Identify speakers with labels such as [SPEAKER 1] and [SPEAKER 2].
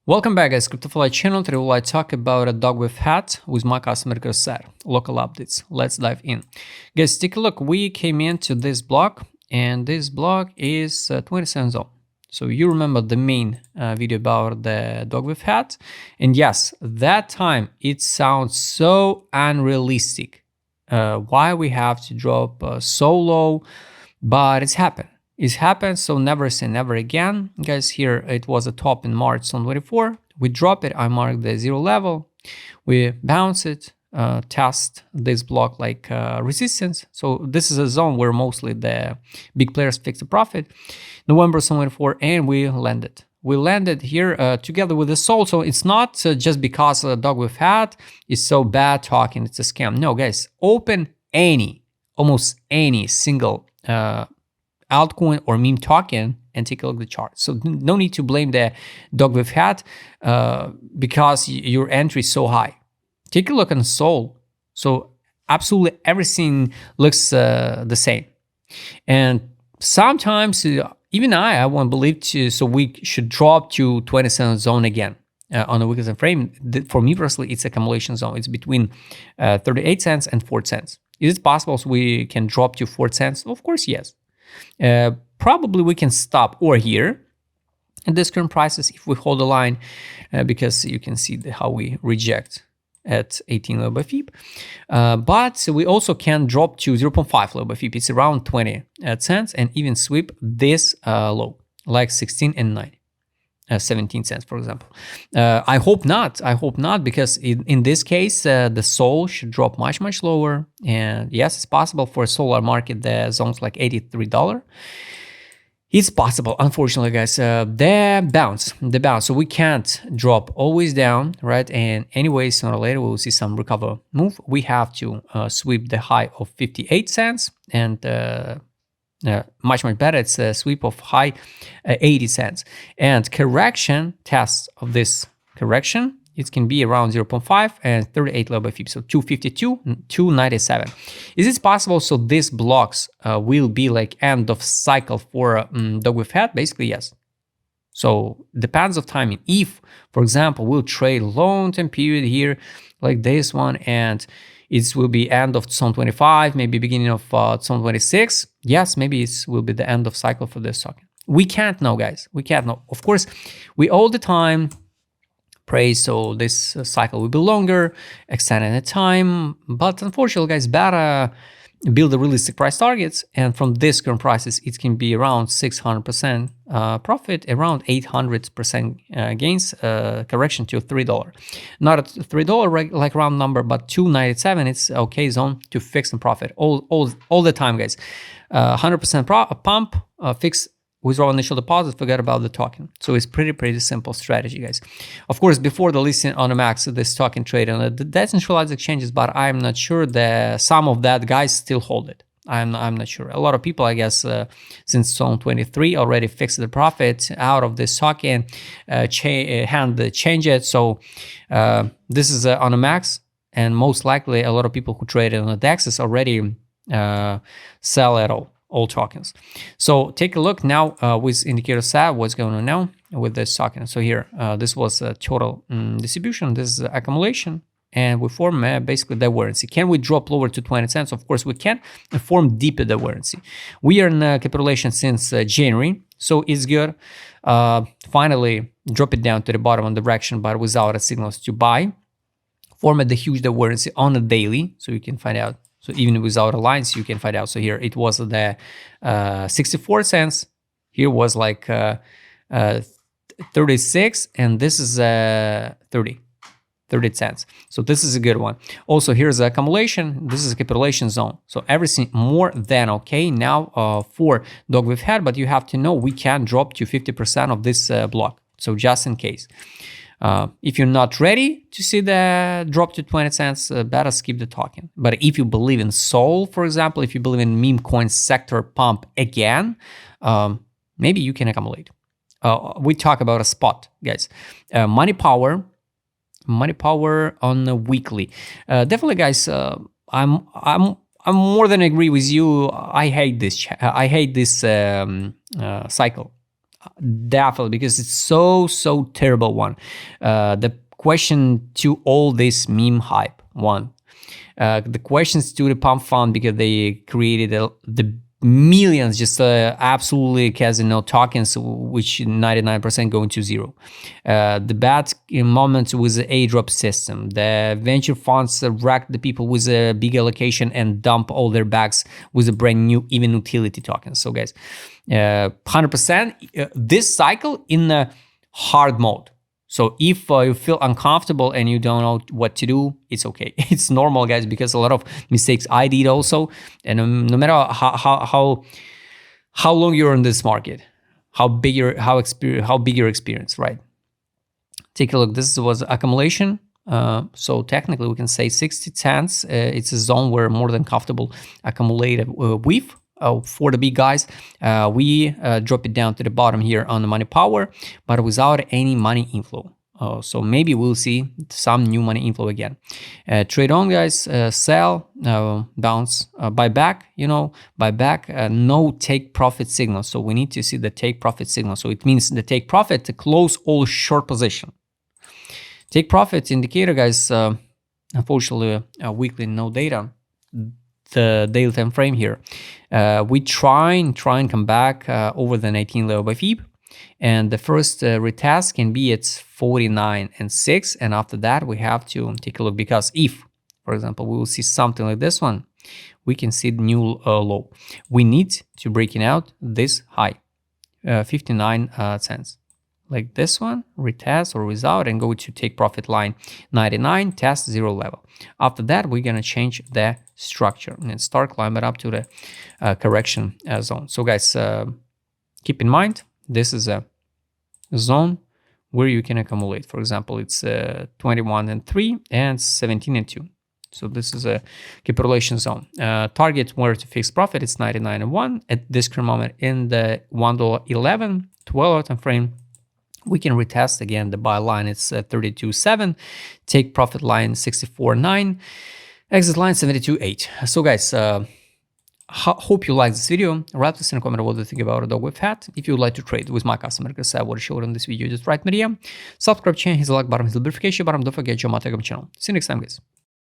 [SPEAKER 1] Welcome back, guys. CryptoFly channel. Today we'll talk about a Dogwifhat with my customer set local updates. Let's dive in, guys. Take a look. We came into this block, and this block is 27 zone. So you remember the main video about the Dogwifhat, and yes, that time it sounds so unrealistic. Why we have to drop so low, but it's happened. It happened, so never say never again. Guys, here it was a top in March 2024. We drop it, I mark the zero level. We bounce it, test this block like resistance. So this is a zone where mostly the big players fix the profit. November 2024, and we landed. We landed here together with the soul. So it's not just because Dogwifhat is so bad talking, it's a scam. No, guys, open almost any single altcoin or meme token and take a look at the chart. So no need to blame the Dogwifhat because your entry is so high. Take a look on Sol. So absolutely everything looks the same. And sometimes even I won't believe to, so we should drop to 27 zone again on the weekly time frame. For me personally, it's accumulation zone. It's between 38 cents and 4 cents. Is it possible so we can drop to 4 cents? Of course, yes. Probably we can stop or here at this current prices if we hold the line because you can see how we reject at 18 low by FIB. But we also can drop to 0.5 low by FIB. It's around 20 cents and even sweep this low like 16 and 9. 17 cents, for example. I hope not. I hope not, because in this case, the SOL should drop much lower. And yes, it's possible for a solar market, the zones like $83. It's possible, unfortunately, guys. The bounce. So we can't drop always down, right? And anyways, sooner or later, we will see some recover move. We have to sweep the high of 58 cents and much better. It's a sweep of high 80 cents, and correction test of this correction, it can be around 0.5 and 38 low by FIB, so 252, 297. Is it possible so these blocks will be like end of cycle for Dogwifhat? Basically, yes. So depends of timing. If, for example, we'll trade long-term period here like this one, and it will be end of 2025, maybe beginning of 2026. Yes, maybe it will be the end of cycle for this token. We can't know, guys. We can't know. Of course, we all the time pray so this cycle will be longer, extended in time. But unfortunately, guys, better build the realistic price targets, and from this current prices it can be around 600% profit, around 800% gains, correction to $3, not at $3 like round number, but 297. It's okay zone to fix and profit all the time, guys. 100% pump, fix, withdraw initial deposit, forget about the token. So it's pretty simple strategy, guys. Of course, before the listing on the max, this token trade on the decentralized exchanges, but I'm not sure that some of that guys still hold it. I'm not sure. A lot of people, I guess, since 2023 already fixed the profit out of this token, change it. So this is on a max, and most likely a lot of people who traded on the DEXs already sell at all tokens. So take a look now with indicator SAV, what's going on now with this token. So here, this was a total distribution, this is accumulation, and we form basically the warranty. Can we drop lower to 20 cents? Of course we can, and form deeper the warranty. We are in capitulation since January, so it's good. Finally, drop it down to the bottom on direction, but without a signals to buy. Format the huge warranty on a daily, so you can find out. So even without a lines, you can find out. So here it was the 64 cents. Here was like 36, and this is 30 cents. So this is a good one. Also, here's the accumulation. This is a capitulation zone. So everything more than okay now for Dogwifhat, but you have to know we can drop to 50% of this block. So just in case. If you're not ready to see the drop to 20 cents, better skip the token. But if you believe in SOL, for example, if you believe in meme coin sector pump again, maybe you can accumulate. We talk about a spot, guys. Money power on the weekly. Definitely, guys. I'm more than agree with you. I hate this. I hate this cycle. Definitely, because it's so terrible one. The question to all this meme hype one. The questions to the pump fund, because they created the millions, just absolutely casino tokens, which 99% going to zero. The bad moments with the airdrop system. The venture funds rack the people with a big allocation and dump all their bags with a brand new even utility tokens. So guys, 100% this cycle in a hard mode. So if you feel uncomfortable and you don't know what to do, it's okay. It's normal, guys, because a lot of mistakes I did also. And no matter how long you're in this market, how big your experience, right? Take a look. This was accumulation. So technically, we can say 60 cents. It's a zone where more than comfortable accumulated with. For the big guys, we drop it down to the bottom here on the money power, but without any money inflow. So maybe we'll see some new money inflow again. Trade on, guys. Sell, bounce, buy back. Buy back. No take profit signal. So we need to see the take profit signal. So it means the take profit to close all short position. Take profit indicator, guys. Unfortunately, weekly no data. The daily time frame here. We try and come back over the 19 level by FIB, and the first retest can be at 49.6, and after that we have to take a look, because if, for example, we will see something like this one, we can see the new low. We need to breaking out this high, 59 cents. Like this one, retest or without, and go to take profit line 99, test 0 level. After that, we're gonna change the structure and start climbing up to the correction zone. So guys, keep in mind, this is a zone where you can accumulate. For example, it's 21.3 and 17.2. So this is a capitulation zone. Target where to fix profit, it's 99.1 at this current moment in the $1.11, 12-hour time frame. We can retest again the buy line, it's 32.7, take profit line 64.9, exit line 72.8. So guys, hope you like this video. Write us in a comment what you think about Dogwifhat. If you would like to trade with my customer, because I would show it on this video, just write me here. Subscribe channel, hit the like button, hit the notification button, don't forget your Telegram channel. See you next time, guys.